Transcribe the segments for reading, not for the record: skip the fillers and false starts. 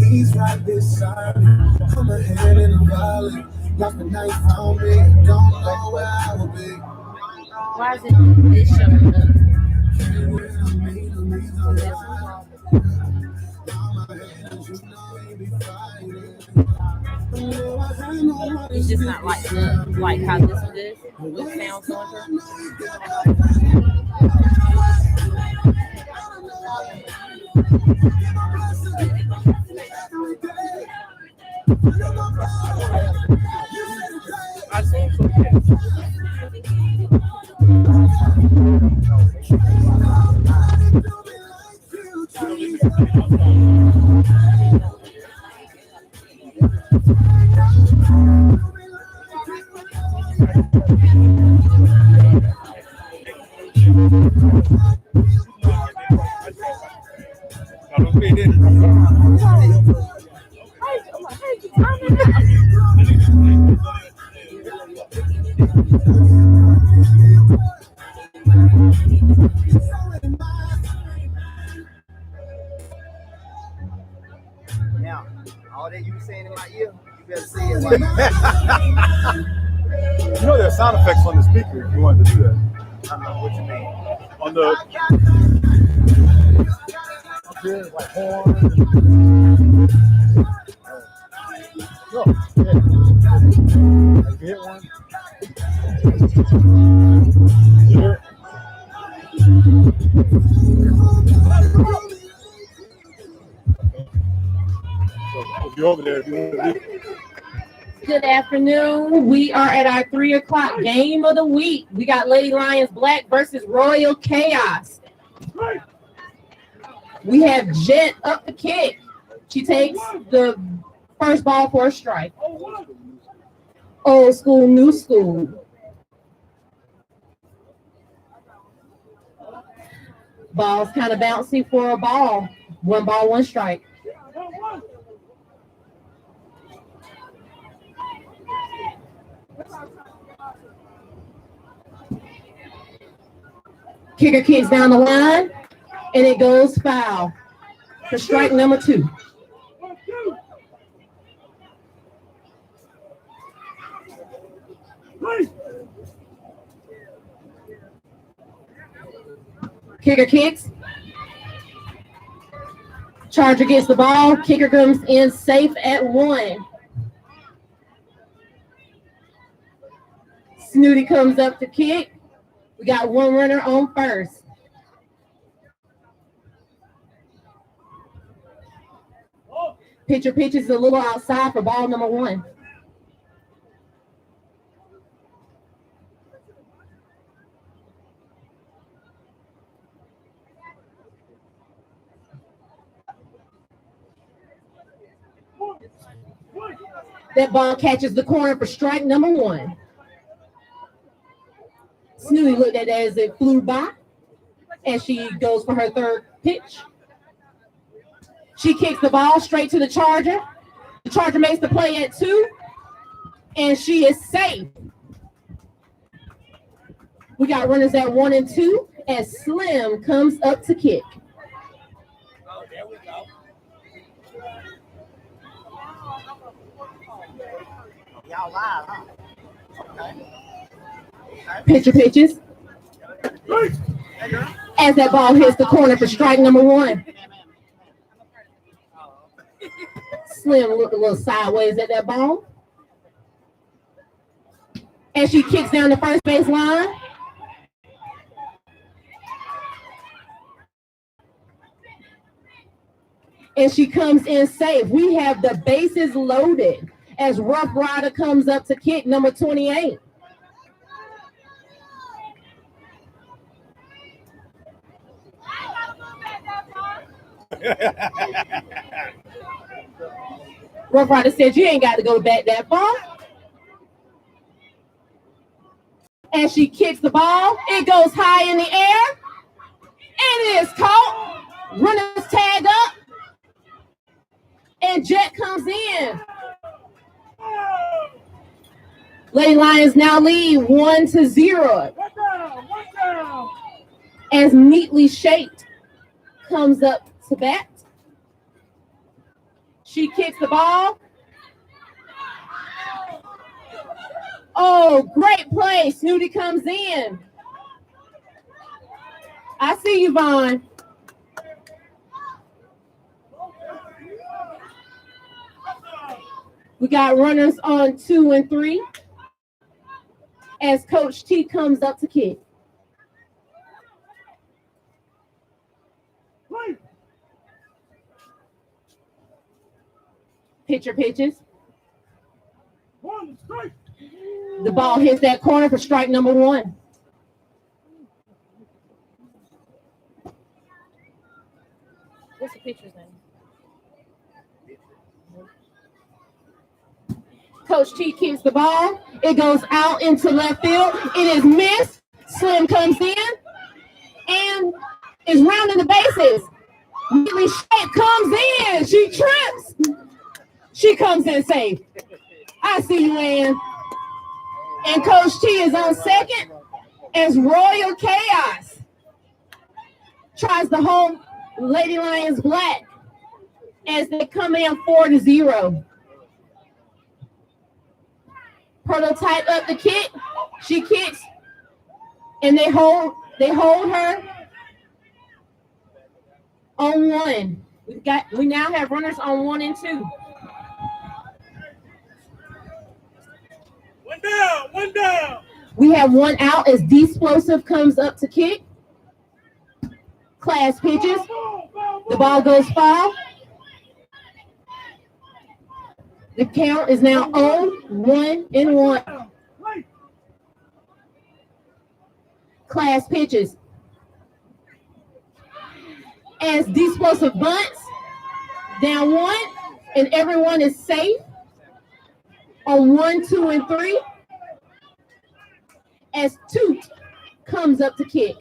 He's right beside me. I'm ahead in the valley. Lost the night on me. Don't know where I will be. Why is it showing up? It's just not like how this one is with sound filter. I seen some kids. Now, all that you were saying in my ear, you better say it right now. You know there's sound effects on the speaker if you wanted to do that. I don't know what you mean. On the up here, like horn. No, yeah. You hit one. You hear it? So if you're over there, if you want to leave. Good afternoon. We are at our 3 o'clock game of the week. We got Lady Lions Black versus Royal Chaos. We have Jet up the kick. She takes the first ball for a strike. Old school, new school. Ball's kind of bouncy for a ball. 1 ball, 1 strike. Kicker kicks down the line, and it goes foul for strike number 2. Kicker kicks. Charger gets the ball. Kicker comes in safe at 1. Snooty comes up to kick. We got 1 runner on first. Pitcher pitches a little outside for ball number 1. That ball catches the corner for strike number 1. Snooty looked at it as it flew by, and she goes for her 3rd pitch. She kicks the ball straight to the Charger. The Charger makes the play at 2, and she is safe. We got runners at 1 and 2 as Slim comes up to kick. Oh, there we go. Y'all live, huh? Okay. Pitcher pitches. As that ball hits the corner for strike number 1. Slim looked a little sideways at that ball. And she kicks down the first base line. And she comes in safe. We have the bases loaded as Rough Rider comes up to kick number 28. Rough Rider said, you ain't got to go back that far. As she kicks the ball, it goes high in the air. And it is caught. Runners tag up. And Jet comes in. Lady Lions now lead 1-0. As Neatly Shaped comes up to bat. She kicks the ball. Oh, great play. Snooty comes in. I see you, Vaughn. We got runners on 2 and 3 as Coach T comes up to kick. Pitcher pitches. The ball hits that corner for strike number 1. What's the pitcher's name? Coach T kicks the ball. It goes out into left field. It is missed. Slim comes in and is rounding the bases. Neatly Shaped comes in. She trips. She comes in safe. I see you, Ann. And Coach T is on second as Royal Chaos tries to hold Lady Lions Black as they come in 4-0. Prototype up the kick. She kicks, and they hold her on 1. We now have runners on 1 and 2. One down. We have 1 out as D-Splosive comes up to kick. Class pitches. The ball goes foul. The count is now 0-1-1. Class pitches. As D-Splosive bunts, down 1, and everyone is safe on 1, 2, and 3. As Toot comes up to kick.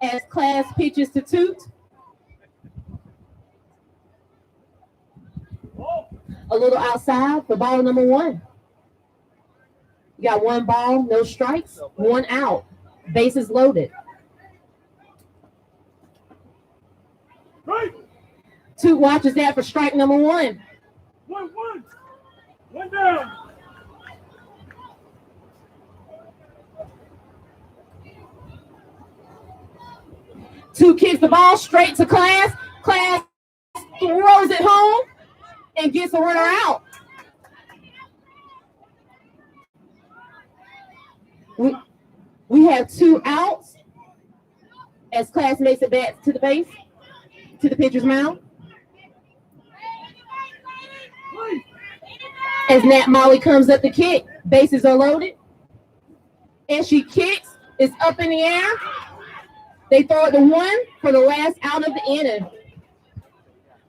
As Class pitches to Toot. A little outside for ball number 1. You got 1 ball, no strikes, 1 out. Bases loaded. Toot watches that for strike number 1. One down. Toot kicks the ball straight to Class. Class throws it home and gets a runner out. We have 2 outs as Class makes it back to the base, to the pitcher's mound. As Nat Molly comes up to kick, bases are loaded. And she kicks, it's up in the air. They throw it to 1 for the last out of the inning.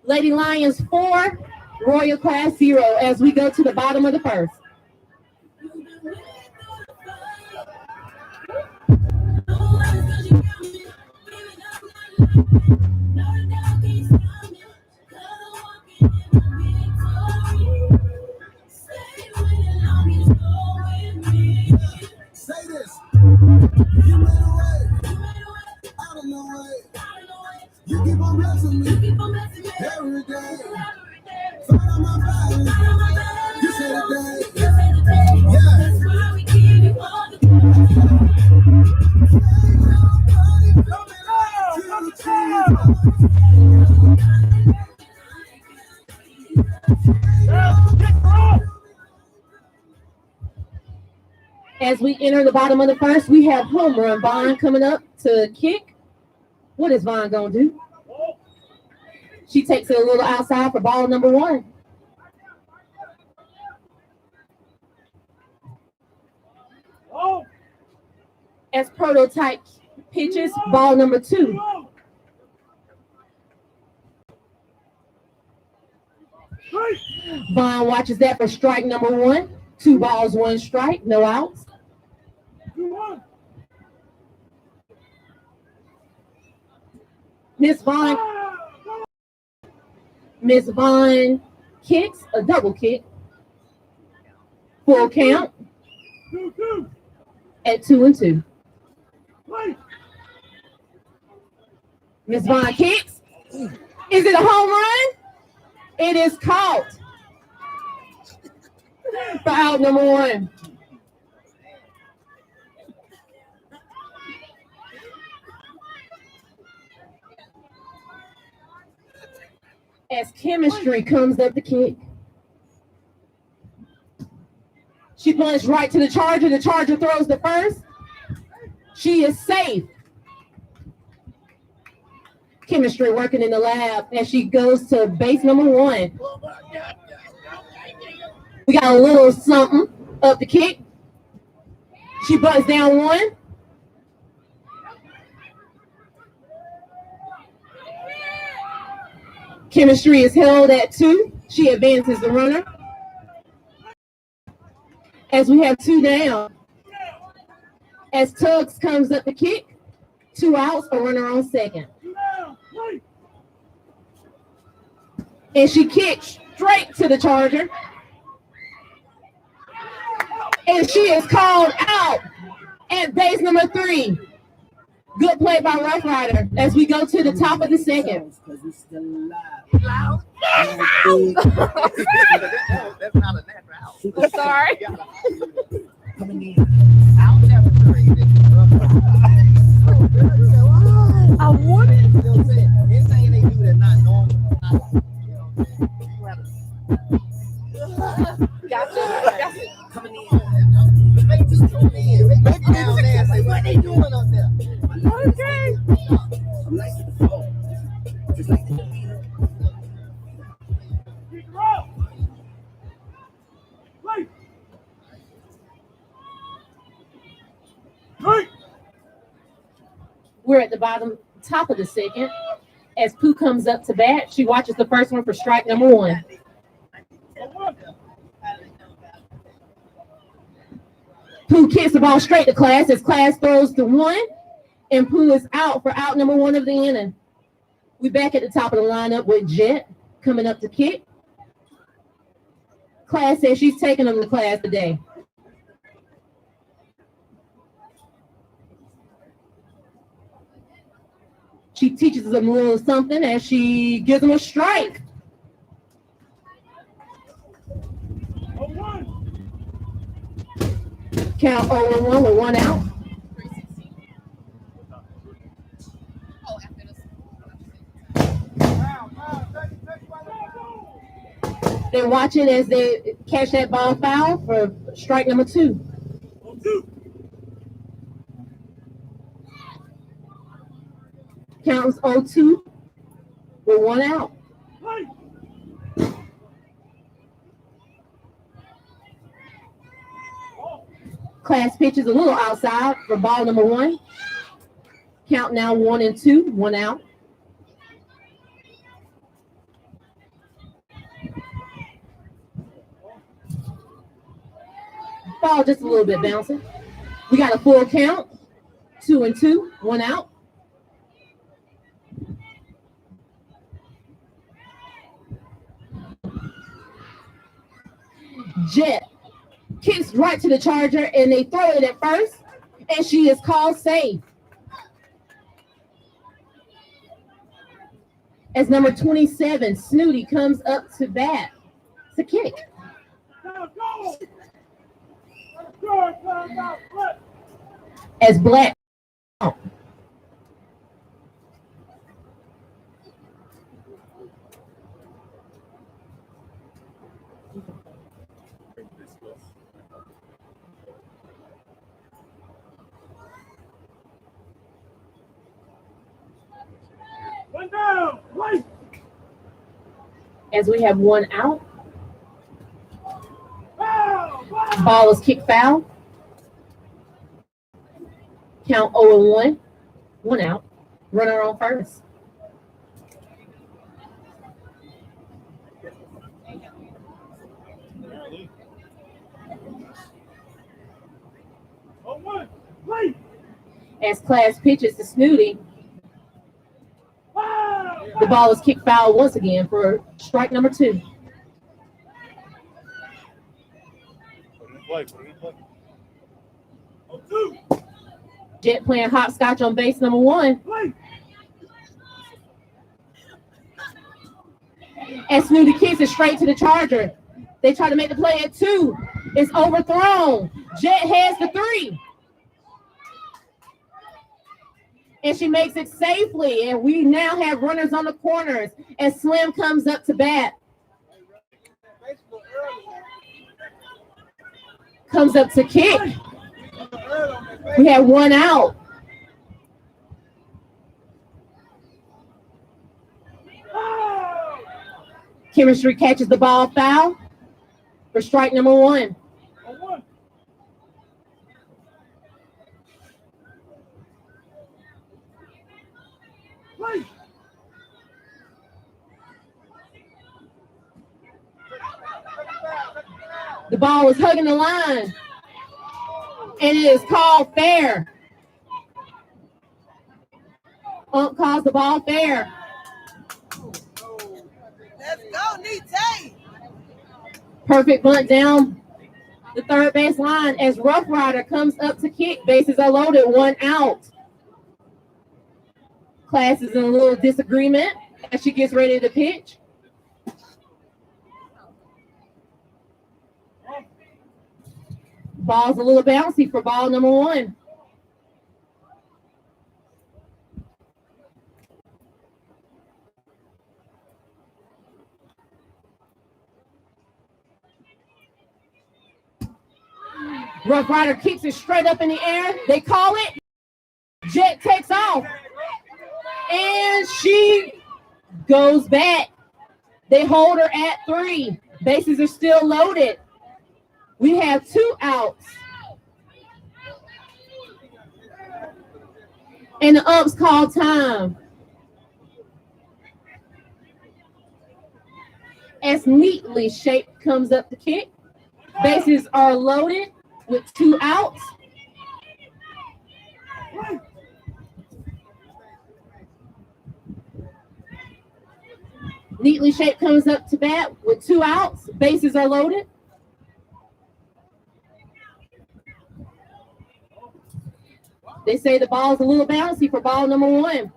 Lady Lions 4, Royal Class 0 as we go to the bottom of the first. Say this. You made a way. Out of no way. You keep on blessing me every day. Fight on my back. You say the day. Yeah. As we enter the bottom of the first, we have home run Vaughn coming up to kick. What is Vaughn going to do? She takes it a little outside for ball number 1. As Prototype pitches ball number 2. Vaughn watches that for strike number 1. 2 balls, 1 strike, no outs. Miss Vaughn kicks a double kick. Full count at 2-2. Miss Vaughn kicks. Is it a home run? It is caught for out number 1. As Chemistry comes up the kick. She plunged right to the Charger. The Charger throws the first. She is safe. Chemistry working in the lab as she goes to base number 1. We got a little something up the kick. She butts down 1. Chemistry is held at 2. She advances the runner. As we have 2 down. As Tuggs comes up the kick, 2 outs, a runner on second. And she kicks straight to the Charger. And she is called out at base number 3. Good play by Rough Rider as we go to the top of the second. Loud. That's not a natural out. Sorry. Out never three. I want it. You know what I'm saying? Anything they do that's not normal, not like, you know what I'm saying? You have to. Gotcha. Coming in. They just tune in. They look down there and say, what they doing up there? Okay. I'm nice to the floor. Just like the demeanor. We're at the top of the second. As Pooh comes up to bat, she watches the first one for strike number 1. Pooh kicks the ball straight to Class as Class throws to 1, and Pooh is out for out number 1 of the inning. We back at the top of the lineup with Jet coming up to kick. Class says she's taking them to class today. She teaches them a little something as she gives them a strike. Count 0-1 with 1 out. They're watching as they catch that ball foul for strike number 2. Counts 0-2 with 1 out. Class pitches a little outside for ball number 1. Count now 1-2, 1 out. Ball just a little bit bouncing. We got a full count, 2-2, 1 out. Jet kicks right to the Charger, and they throw it at first, and she is called safe. As number 27, Snooty, comes up to bat to kick. As Black as we have 1 out. Ball is kicked foul. Count 0-1. 1 out. Runner on first. As Class pitches to Snooty, the ball is kicked foul once again for strike number 2. Jet playing hopscotch on base number 1. And Snooty kicks it straight to the Charger. They try to make the play at 2. It's overthrown. Jet heads to 3. And she makes it safely. And we now have runners on the corners. And Slim comes up to bat. Comes up to kick. We have 1 out. Chemistry catches the ball foul for strike number 1. The ball is hugging the line. And it is called fair. Ump calls the ball fair. Let's go, Nite. Perfect bunt down the third base line as Rough Rider comes up to kick. Bases are loaded, 1 out. Class is in a little disagreement as she gets ready to pitch. Ball's a little bouncy for ball number 1. Rough Rider kicks it straight up in the air. They call it. Jet takes off. And she goes back. They hold her at 3. Bases are still loaded. We have 2 outs. And the umps call time. As Neatly Shaped comes up to kick. Bases are loaded with 2 outs. Neatly Shaped comes up to bat with 2 outs. Bases are loaded. They say the ball's a little bouncy for ball number 1.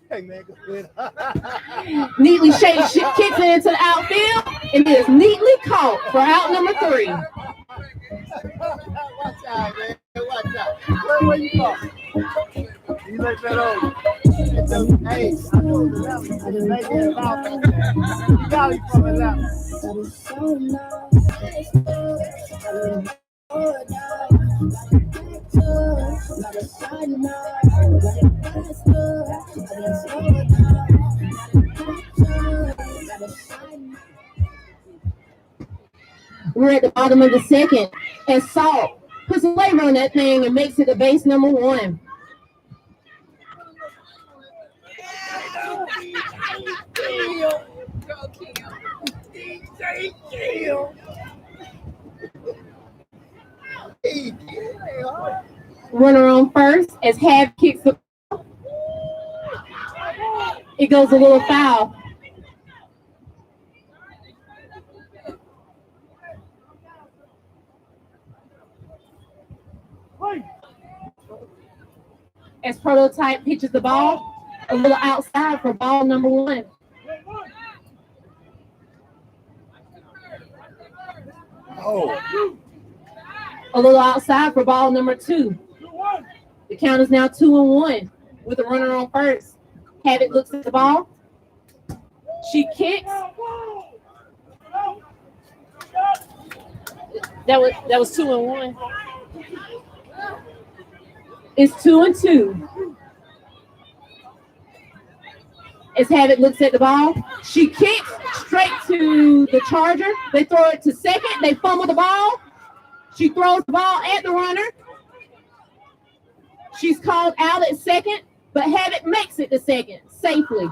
Hey, man, go ahead. Neatly Shaped kicks it into the outfield, and it is neatly caught for out number 3. Watch out, man. Watch out. Where you from? You let that over. Hey, I know the level. I just made it about that. You got me from the level. We're at the bottom of the second, and Salt puts a flavor on that thing and makes it a base number 1. Runner on first as Hab kicks the ball. It goes a little foul. As Prototype pitches the ball, a little outside for ball number 1. Oh, A little outside for ball number 2. The count is now 2-1 with a runner on first. Havoc looks at the ball. She kicks. That was 2-1. It's 2-2. As Havoc looks at the ball, she kicks straight to the Charger. They throw it to second. They fumble the ball. She throws the ball at the runner. She's called out at second, but Habit makes it to second safely.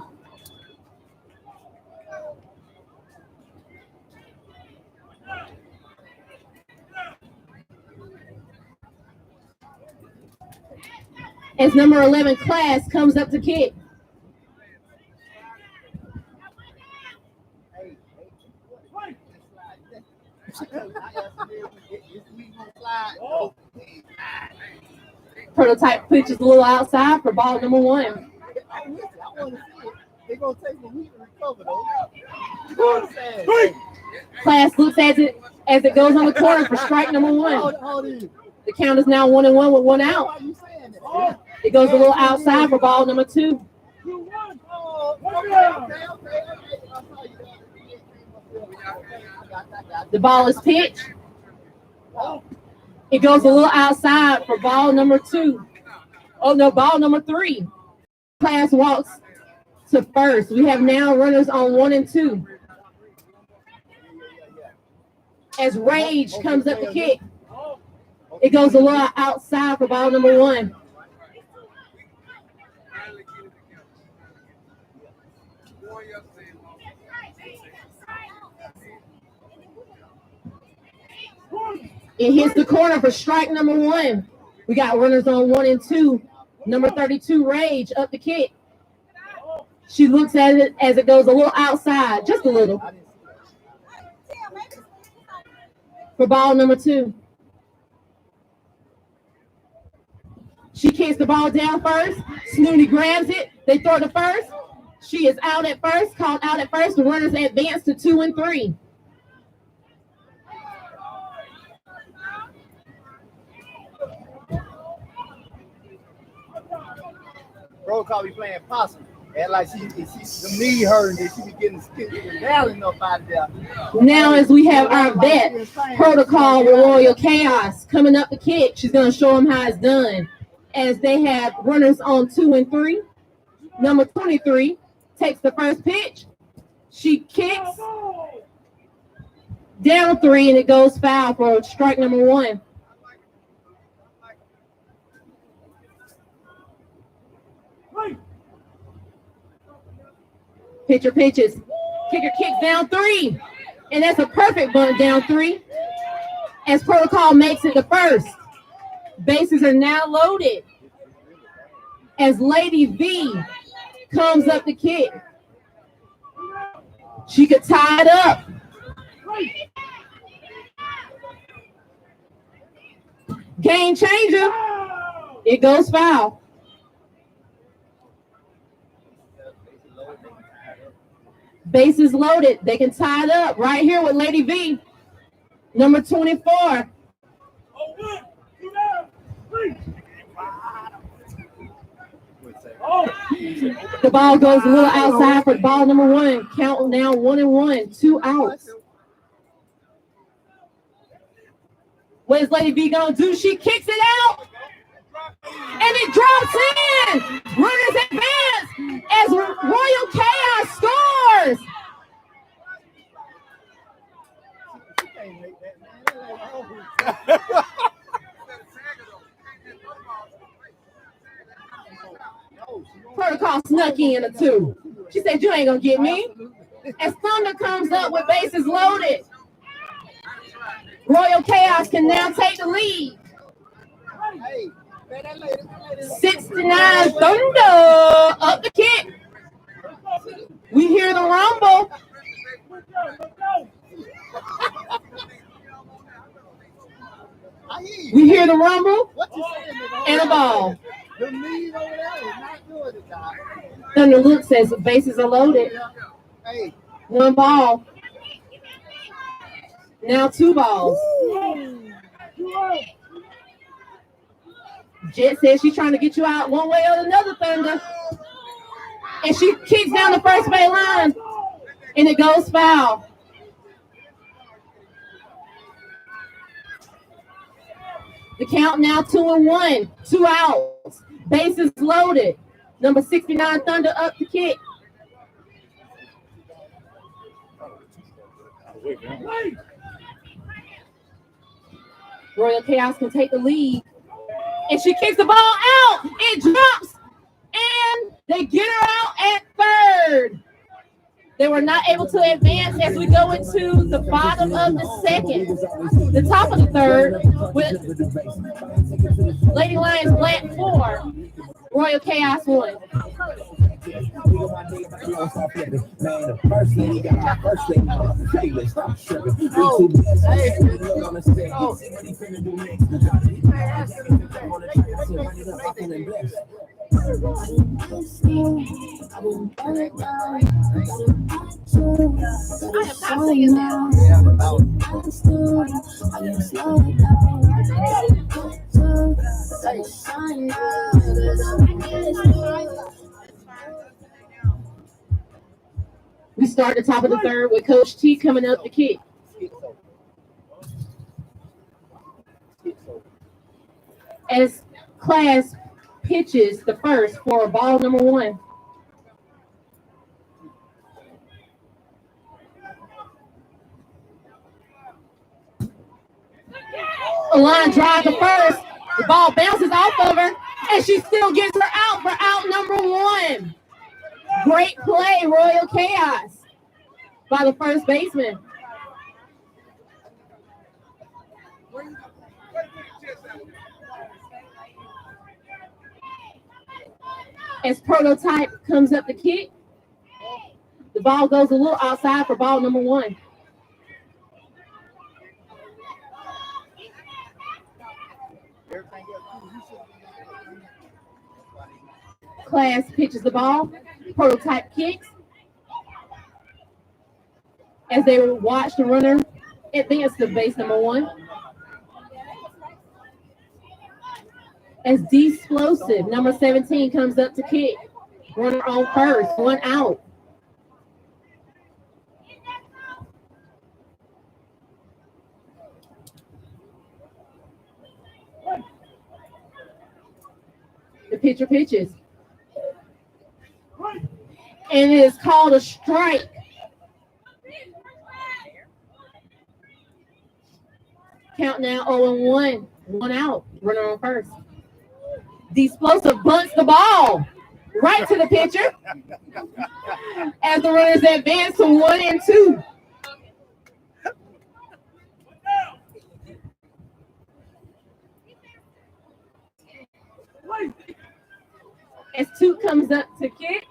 As number 11 Class comes up to kick. Prototype pitches a little outside for ball number 1. They're going to take a week to recover, though. Class looks as it goes on the corner for strike number 1. The count is now 1-1 with 1 out. It goes a little outside for ball number 2. The ball is pitched. It goes a little outside for ball number 2. Oh no, ball number 3. Class walks to first. We have now runners on 1 and 2. As Rage comes up the kick, it goes a little outside for ball number 1. It hits the corner for strike number 1. We got runners on 1 and 2. Number 32, Rage, up the kick. She looks at it as it goes a little outside, just a little. For ball number 2. She kicks the ball down first. Snooty grabs it. They throw to first. She is out at first, called out at first. The runners advance to 2 and 3. Bro call me playing possum. And like she the knee hurting, she be getting nailing up out there. Now as we have our vet protocol with Royal Khaos coming up the kick, she's going to show them how it's done. As they have runners on 2 and 3. Number 23 takes the first pitch. She kicks down 3 and it goes foul for strike number 1. Pitcher pitches. Kicker kicks down 3. And that's a perfect bunt down 3. As protocol makes it to first. Bases are now loaded. As Lady V comes up the kick. She could tie it up. Game changer. It goes foul. Bases loaded. They can tie it up right here with Lady V. Number 24. The ball goes a little outside for ball number 1. Count now 1 and 1. 2 outs. What is Lady V gonna do? She kicks it out. And it drops in. Runners advance as Royal Khaos scores. Protocol snuck in a 2. She said, "You ain't gonna get me." As Thunder comes up with bases loaded, Royal Khaos can now take the lead. 69 Thunder up the kick. We hear the rumble. We hear the rumble and a ball. Thunder looks as the bases are loaded. 1 ball. Now 2 balls. Jet says she's trying to get you out one way or another, Thunder. And she kicks down the first base line. And it goes foul. The count now 2 and 1. 2 outs. Bases loaded. Number 69 Thunder up the kick. Royal Chaos can take the lead. And she kicks the ball out. It drops. And they get her out at third. They were not able to advance as we go into the bottom of the second. The top of the third with Lady Lions Black 4, Royal Chaos 1. I am not singing now. We start the top of the third with Coach T coming up the kick. As class pitches the first for ball number 1. A line drive the first. The ball bounces off of her, and she still gets her out for out number 1. Great play, Royal Chaos, by the first baseman. As Prototype comes up the kick, the ball goes a little outside for ball number 1. Class pitches the ball. Prototype kicks. As they watch the runner advance to base number 1. As D-Explosive, number 17, comes up to kick. Runner on first, 1 out. The pitcher pitches. And it is called a strike. Count now 0-1, 1 out. Runner on first. The explosive bunts the ball right to the pitcher as the runners advance to 1 and 2. As 2 comes up to kick,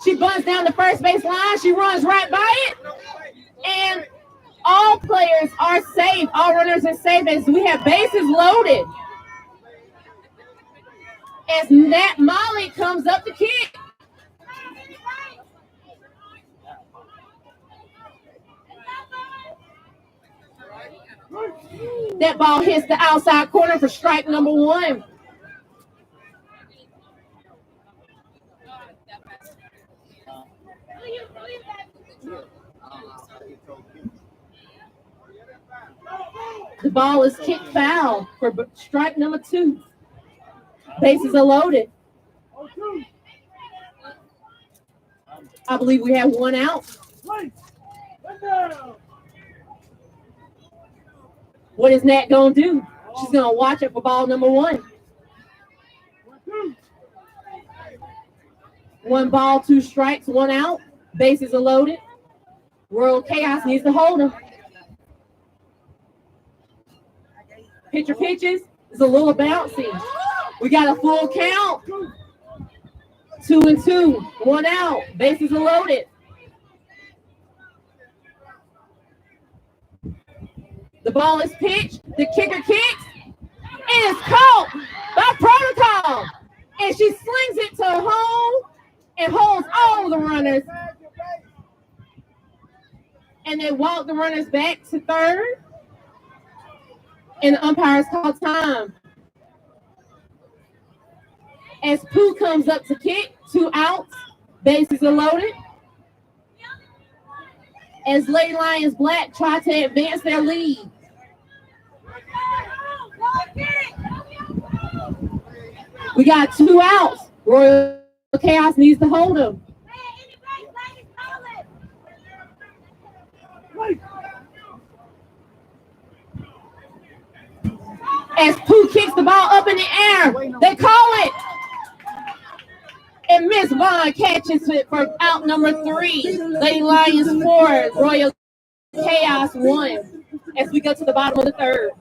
she bunts down the first base line. She runs right by it, and all players are safe. All runners are safe as we have bases loaded. As Nat Molly comes up the kick. That ball hits the outside corner for strike number 1. The ball is kicked foul for strike number 2. Bases are loaded. I believe we have 1 out. What is Nat going to do? She's going to watch it for ball number 1. 1 ball, 2 strikes, 1 out. Bases are loaded. World Chaos needs to hold them. Pitcher pitches. It's a little bouncy. We got a full count. 2 and 2. 1 out. Bases are loaded. The ball is pitched. The kicker kicks. And it's caught by Protocol. And she slings it to home and holds all the runners. And they walk the runners back to third. And the umpires call time. As Pooh comes up to kick, 2 outs, bases are loaded. As Lady Lions Black try to advance their lead. We got 2 outs. Royal Chaos needs to hold them. As Pooh kicks the ball up in the air, they call it. And Miss Vaughn catches it for out number 3. Lady Lions 4, Royal Chaos 1. As we go to the bottom of the third.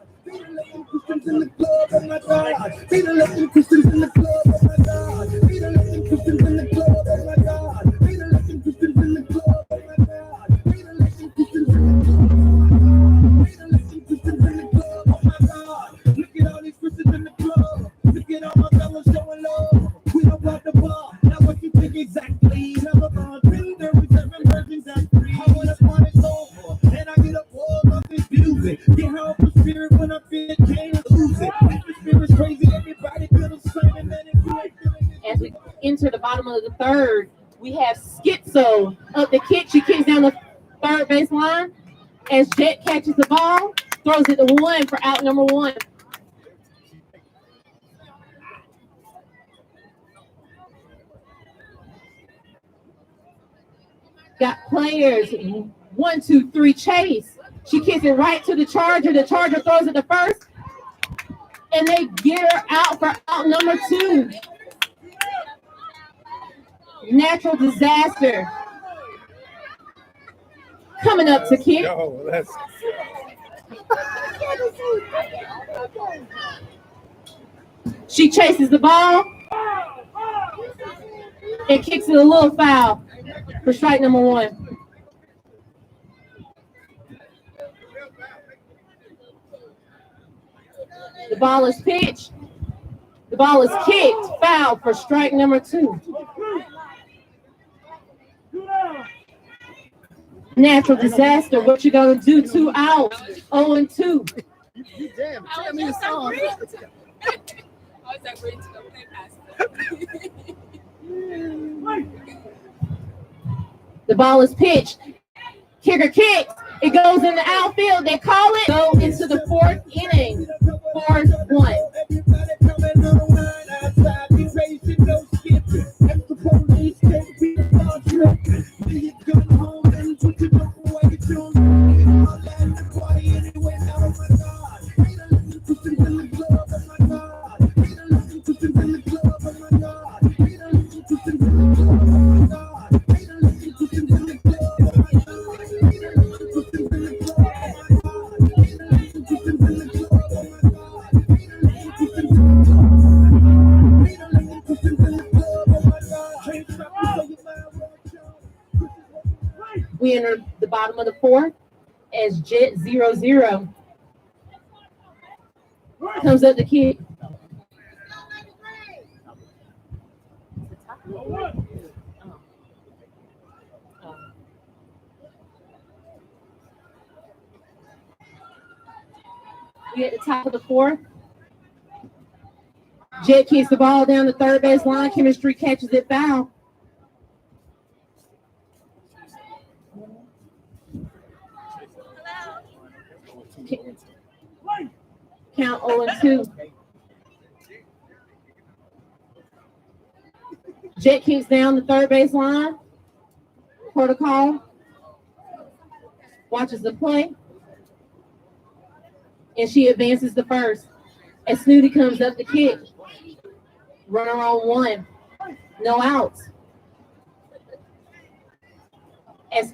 Exactly. Never gone through there was 7 versions that free. I wanna find it over. Then I get up all of this music. Get help the spirit when I feel it, can't lose it. If the spirit's crazy, everybody feel the same. And then if you ain't feeling it. As we enter the bottom of the third, we have Schizo up the kick. She kicks down the third baseline. As Jet catches the ball, throws it to 1 for out number 1. Got players 1, 2, 3 chase. She kicks it right to the Charger. The Charger throws it to first. And they get her out for out number 2. Natural Disaster. Coming up to kick. Yo, that's She chases the ball and kicks it a little foul for strike number 1. The ball is pitched. The ball is kicked. Foul for strike number 2. Natural Disaster. What you gonna do? 2 out. 0-2. You damn. Tell me the song. The ball is pitched. Kicker kicks. It goes in the outfield. They call it. Go into the 4th inning. 4-1. Everybody coming online outside. Be racing, no skipping. Extra police can't be the ball tripping. When you come home and put your book away, it's your all that in the party anyway. Oh my God. Ain't a little pussy in the club. Oh my God. Ain't a little pussy in the club. Oh my God. Ain't a little pussy in the club. Oh my God. Ain't a little pussy in the club. Oh my God. Ain't a little pussy in the club. Oh my God. Ain't a little pussy in the club. Oh my God. Ain't a little pussy in the club. Ain't a little pussy in the club. Oh my God. Can't stop me so you might watch out. We enter the bottom of the 4th as Jet 0-0 comes up the kick. We at the top of the 4th. Jet kicks the ball down the third base line. Chemistry catches it foul. Count 0-2. Jet kicks down the third base line. Protocol. Watches the play. And she advances the first. As Snooty comes up the kick. Runner on 1. No outs. As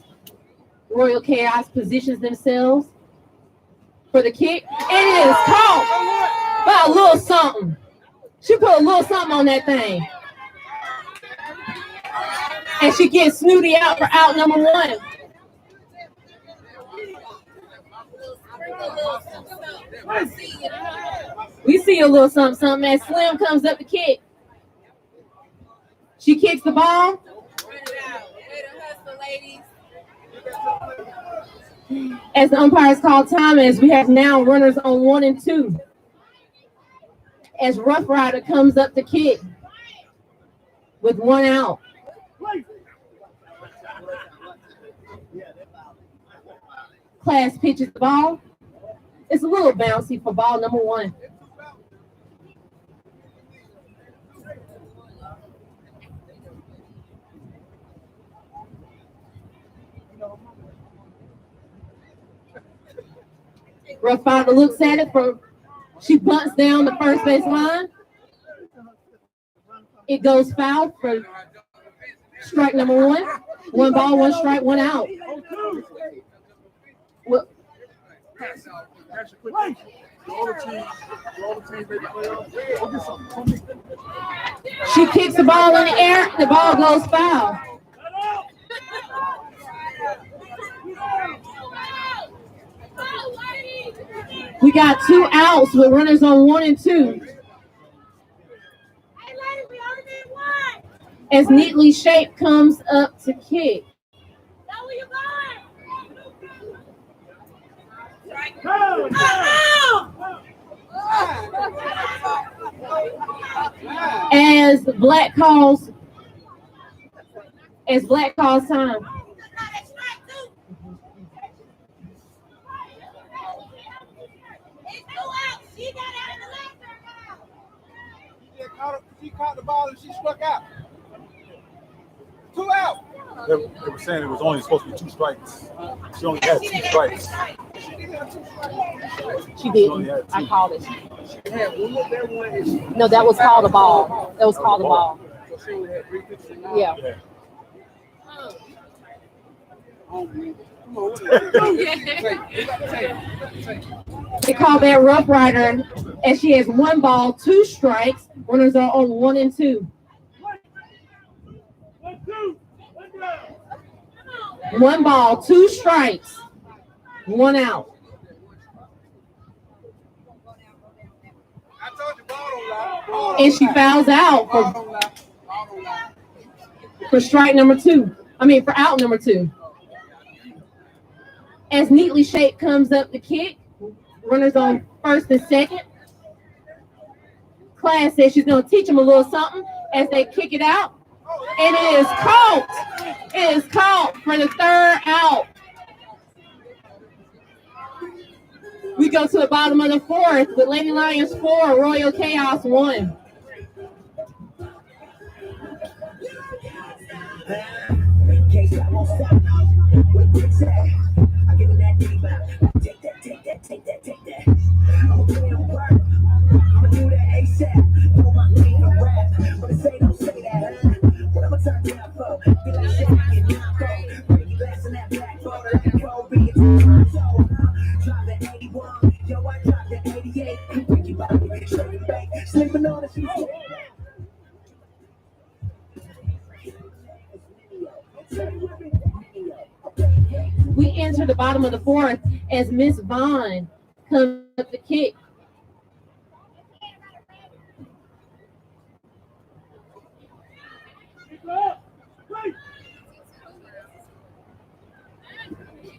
Royal Chaos positions themselves for the kick. It is caught by a little something. She put a little something on that thing. And she gets Snooty out for out number 1. We see a little something, something as Slim comes up the kick. She kicks the ball. As the umpires call time, as we have now runners on 1 and 2. As Rough Rider comes up to kick with 1 out. Class pitches the ball. It's a little bouncy for ball number 1. Rough Rider looks at it for She bunts down the first base line. It goes foul for strike number 1. 1 ball, 1 strike, 1 out. Well, she kicks the ball in the air. The ball goes foul. We got 2 outs with runners on 1 and 2. As Neatly Shaped comes up to kick. As Black calls time. She caught the ball and she struck out. 2 out. They were saying it was only supposed to be 2 strikes. She only had 2 strikes. She didn't. I called it. No, that was called a ball. That was called a ball. Yeah. They call that Rough Rider, and she has 1 ball, 2 strikes. Runners are on 1 and 2. 1 ball, 2 strikes, 1 out. And she fouls out for strike number 2. For out number 2. As Neatly Shaped comes up the kick, runners on 1st and 2nd. Class says she's going to teach them a little something as they kick it out. And it is caught. It is caught for the 3rd out. We go to the bottom of the 4th with Lady Lions 4, Royal Chaos 1. We enter the bottom of the 4th as Miss Vaughn comes up the kick.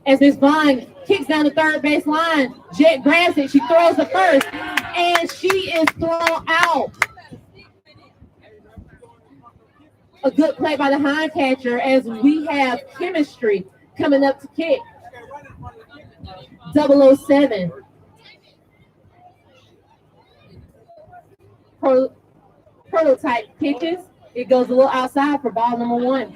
As Miss Vaughn kicks down the 3rd base line, Jet grabs it. She throws the first, and she is thrown out. A good play by the hind catcher as we have Chemistry coming up to kick. 007. Prototype pitches. It goes a little outside for ball number 1.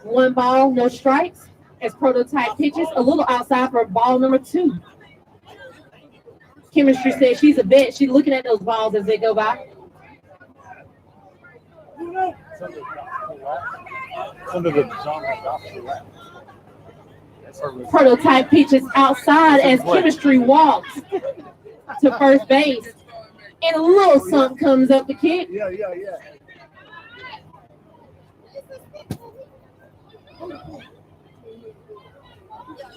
One ball, no strikes. As Prototype pitches a little outside for ball number 2. Chemistry says she's a vet. She's looking at those balls as they go by. Prototype pitches outside as Chemistry walks to first base. And a little something comes up the kick. Yeah.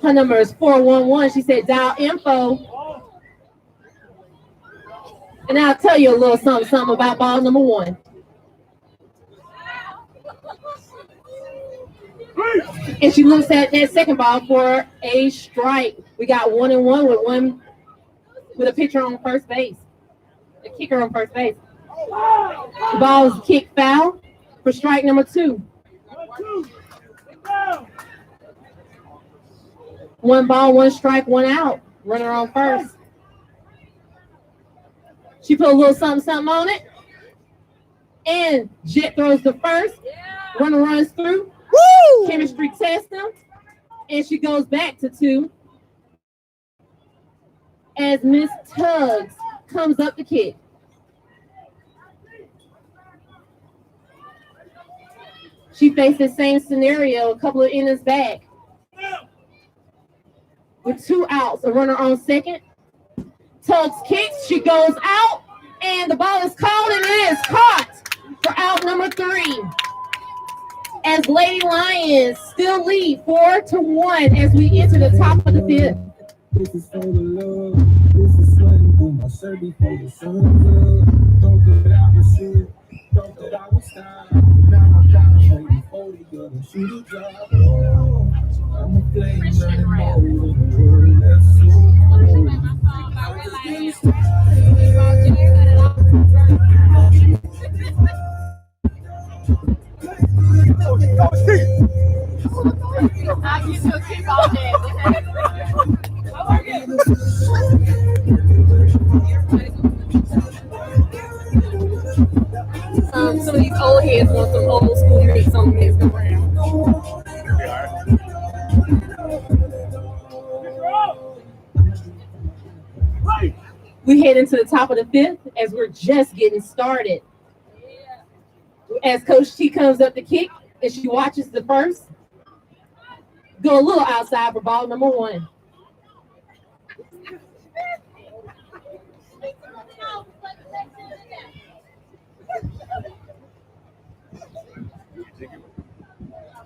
Her number is 411. She said dial info. And I'll tell you a little something about ball number 1. And she looks at that second ball for a strike. We got 1-1 with a pitcher on first base. A kicker on first base. The ball is kicked foul for strike number 2. 1 ball, 1 strike, 1 out. Runner on first. She put a little something on it. And Jet throws the first. Runner runs through. Woo! chemistry test them, and she goes back to 2 as Miss Tuggs comes up the kick. She faced the same scenario a couple of innings back. With 2 outs, a runner on second. Tuggs kicks, she goes out, and the ball is called, and it is caught for out number 3. As Lady Lions still lead 4-1 as we enter the top of the 5th. This is for the love. This is sweating through my shirt before the sun's up. Thought that I was sure. Thought that I was style. Now I'm down waiting for the other shoe to drop. Oh, I'm a flame running more in the world. That's so cold. I'll give you a kick all day. Some of these old heads want some old school mix on this around. We head into the top of the 5th as we're just getting started. As Coach T comes up the kick and she watches the first. Go a little outside for ball number 1.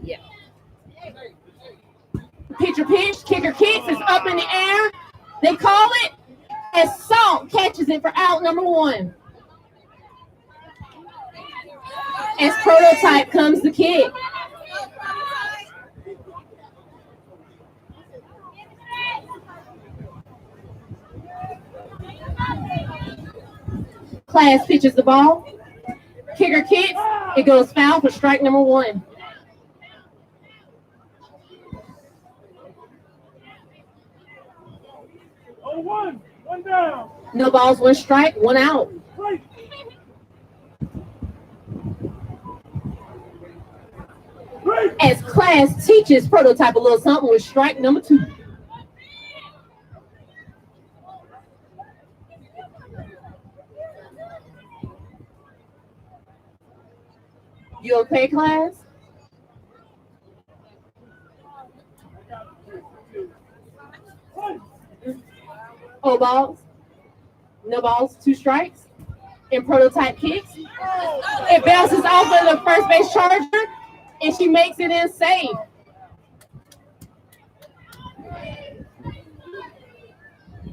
Yeah. Pitcher pitch, kicker kicks, it's up in the air. They call it as Salt catches it for out number 1. As Prototype comes the kick. Class pitches the ball. Kicker kicks. It goes foul for strike number 1. Oh, one down. No balls, 1 strike, 1 out. As Class teaches Prototype a little something with strike number 2. You okay, Class? Oh, balls? No balls, 2 strikes. And Prototype kicks. It bounces off of the first base charger, and she makes it in safe.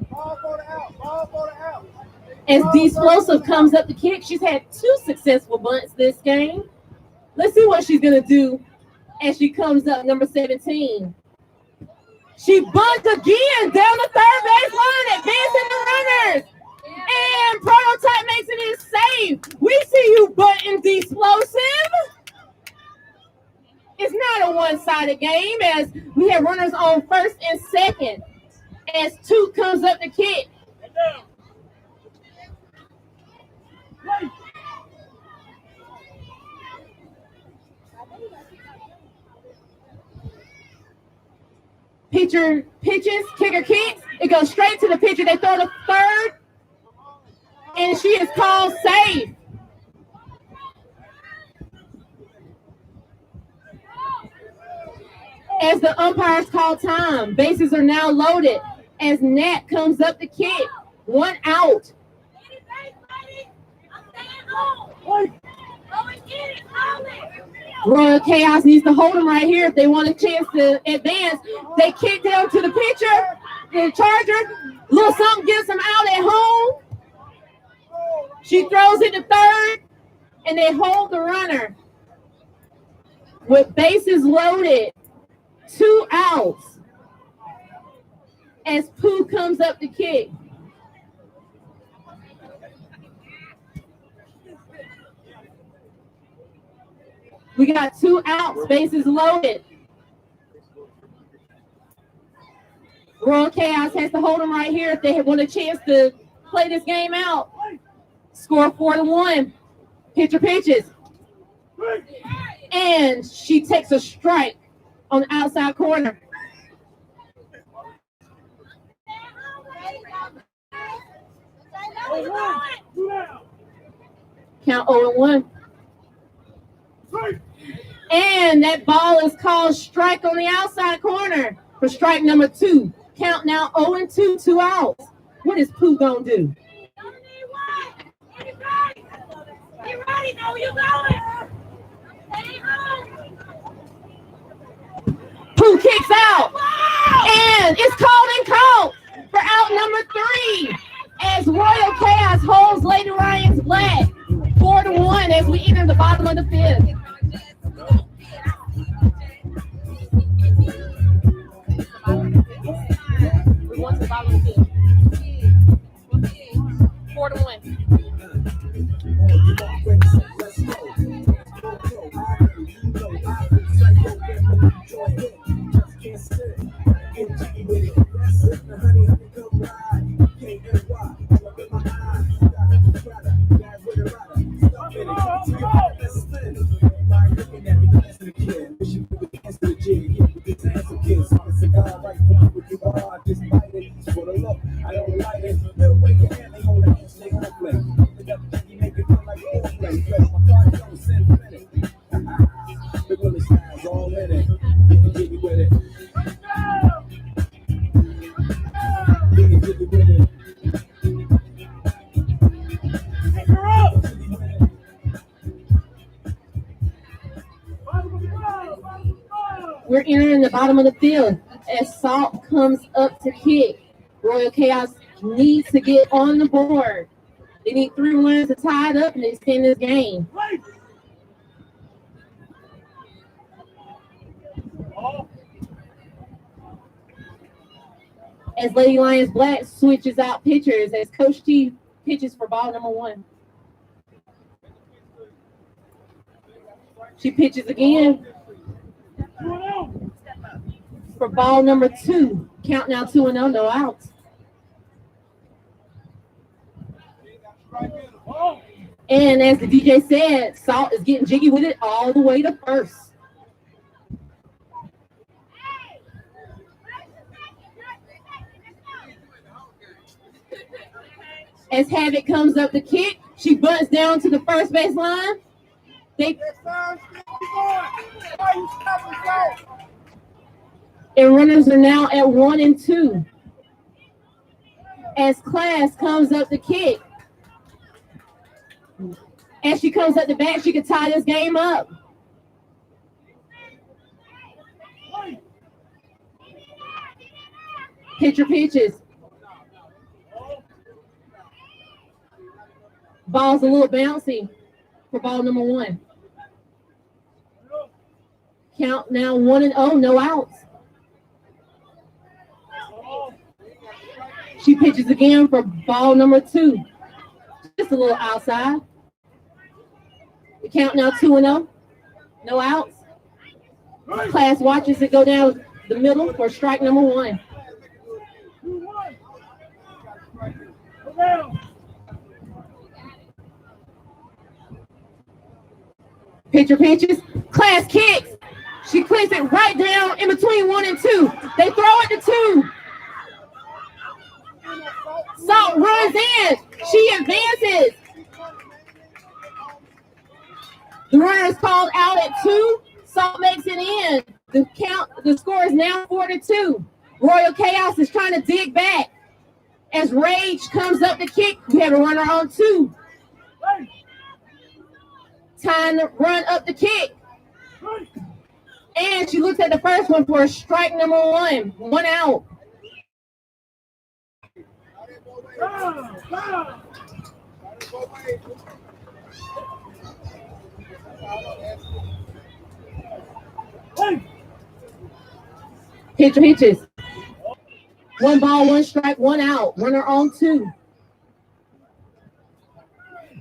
Ball for the out. Ball for the out. As D-Explosive comes up the kick, she's had 2 successful bunts this game. Let's see what she's going to do as she comes up, number 17. She bunts again down the third base line, advancing the runners. And Prototype makes it in safe. We see you bunting D-Explosive. It's not a one-sided game as we have runners on first and second. As 2 comes up the kick. Pitcher pitches, kicker kicks. It goes straight to the pitcher. They throw the third, and she is called safe. As the umpires call time, bases are now loaded. As Nat comes up the kick, 1 out. Royal Chaos needs to hold them right here if they want a chance to advance. They kick down to the pitcher, the Charger. Little something gets them out at home. She throws it to third, and they hold the runner. With bases loaded, 2 outs. As Pooh comes up the kick. We got 2 outs, bases loaded. Royal Chaos has to hold them right here if they want a chance to play this game out. Score 4-1. Pitcher pitches. And she takes a strike on the outside corner. Count 0-1. And that ball is called strike on the outside corner for strike number 2. Count now 0-2, 2 outs. What is Pooh gonna do? You ready? Know you going. Pooh kicks out. And it's called and caught for out number 3 as Royal Chaos holds Lady Ryan's Black 4-1 as we enter the bottom of the 5th. We want to bottom of the 5th. 4-1. We're entering the bottom of the field as Salt comes up to kick. Royal Chaos needs to get on the board. They need 3 runs to tie it up and extend this game. As Lady Lions Black switches out pitchers as Coach T pitches for ball number 1. She pitches again for ball number 2. Count now 2-0, no outs. And as the DJ said, Salt is getting jiggy with it all the way to first. As Havoc comes up the kick, she bunts down to the first base line. And runners are now at 1-2. As Class comes up the kick. As she comes up the bat, she can tie this game up. Pitcher pitches. Ball's a little bouncy for ball number 1. Count now 1-0, no outs. She pitches again for ball number 2. Just a little outside. The count now 2-0, no outs. Class watches it go down the middle for strike number 1. Pitcher pitches. Class kicks. She clicks it right down in between 1 and 2. They throw it to 2. Salt runs in. She advances. The runner is called out at 2. Salt makes it in. The score is now 4-2. Royal Chaos is trying to dig back. As Rage comes up to kick, we have a runner on 2. Time to run up the kick. And she looks at the first one for strike number 1. 1 out. Pitcher pitches. 1 ball, 1 strike, 1 out. Runner on 2.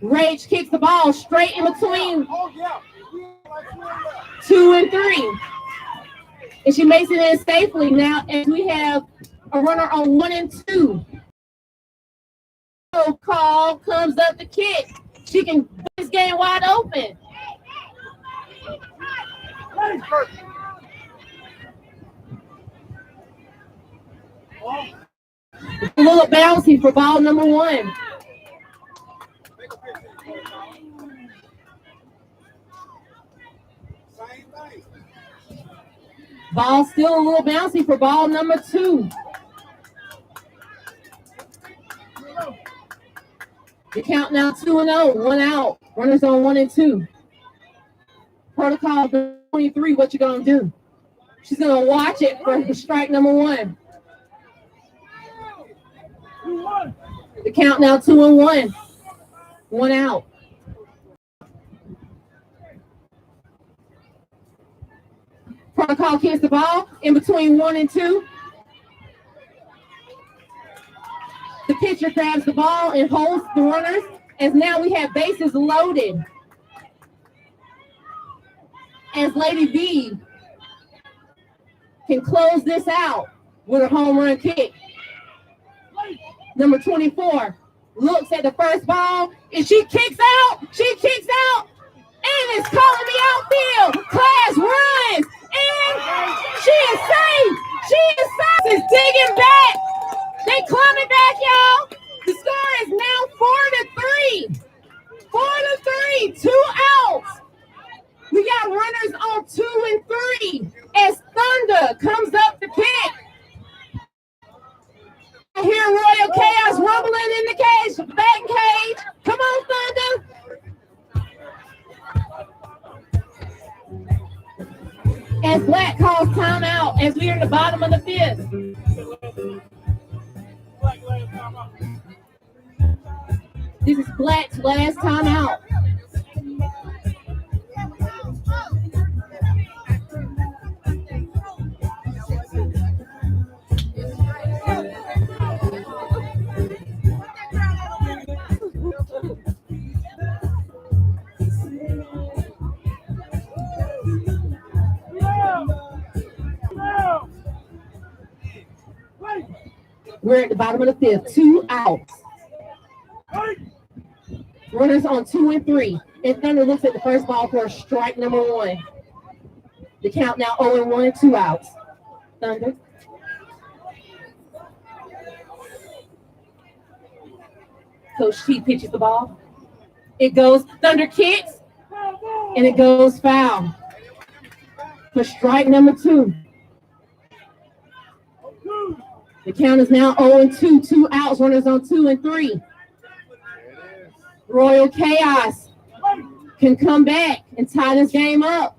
Rage kicks the ball straight in between 2 and 3. And she makes it in safely now as we have a runner on 1 and 2. Call comes up the kick. She can put this game wide open. A little bouncy for ball number 1. Ball still a little bouncy for ball number 2. The count now 2-0, 1 out. Runners on 1 and 2. Protocol 23, what you gonna do? She's gonna watch it for strike number 1. The count now 2-1, 1 out. Protocol kicks the ball in between 1 and 2. The pitcher grabs the ball and holds the runners as now we have bases loaded. As Lady B can close this out with a home run kick. Number 24 looks at the first ball and she kicks out. She kicks out and it's calling the outfield. Class runs and she is safe. She is safe. She's digging back. They climbing back, y'all. The score is now 4-3. 4-3. 2 outs. We got runners on 2 and 3 as Thunder comes up to pick. I hear Royal Chaos rumbling in the cage, batting cage. Come on, Thunder. And Black calls timeout as we are at the bottom of the 5th. This is Black's last timeout. We're at the bottom of the 5th, 2 outs. Runners on 2 and 3. And Thunder looks at the first ball for strike number 1. The count now 0-1, 2 outs. Thunder. Coach T pitches the ball. It goes, Thunder kicks, and it goes foul for strike number 2. The count is now 0-2, 2 outs, runners on 2 and 3. Royal Chaos can come back and tie this game up,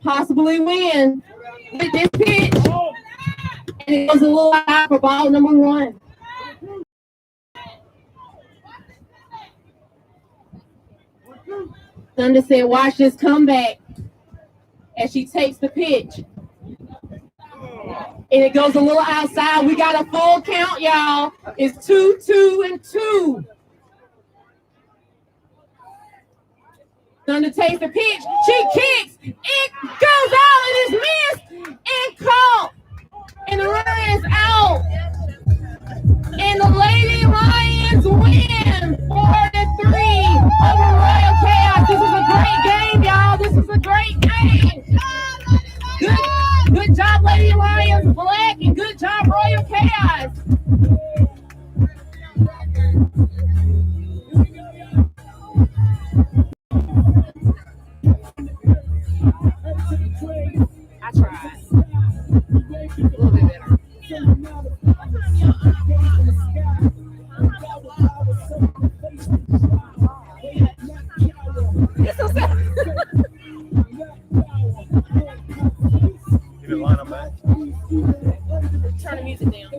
possibly win with this pitch. And it goes a little high for ball number 1. Thunder said, watch this comeback as she takes the pitch. And it goes a little outside. We got a full count, y'all. It's 2, 2, and 2. Thunder takes the pitch. She kicks. It goes out and is missed and caught. And the runner is out. And the Lady Lions win 4-3 over Royal Chaos. This is a great game, y'all. This is a great game. Good job, Lady Lions Black, and good job, Royal Chaos. I tried. A little bit better. It's so sad. Turn the music down.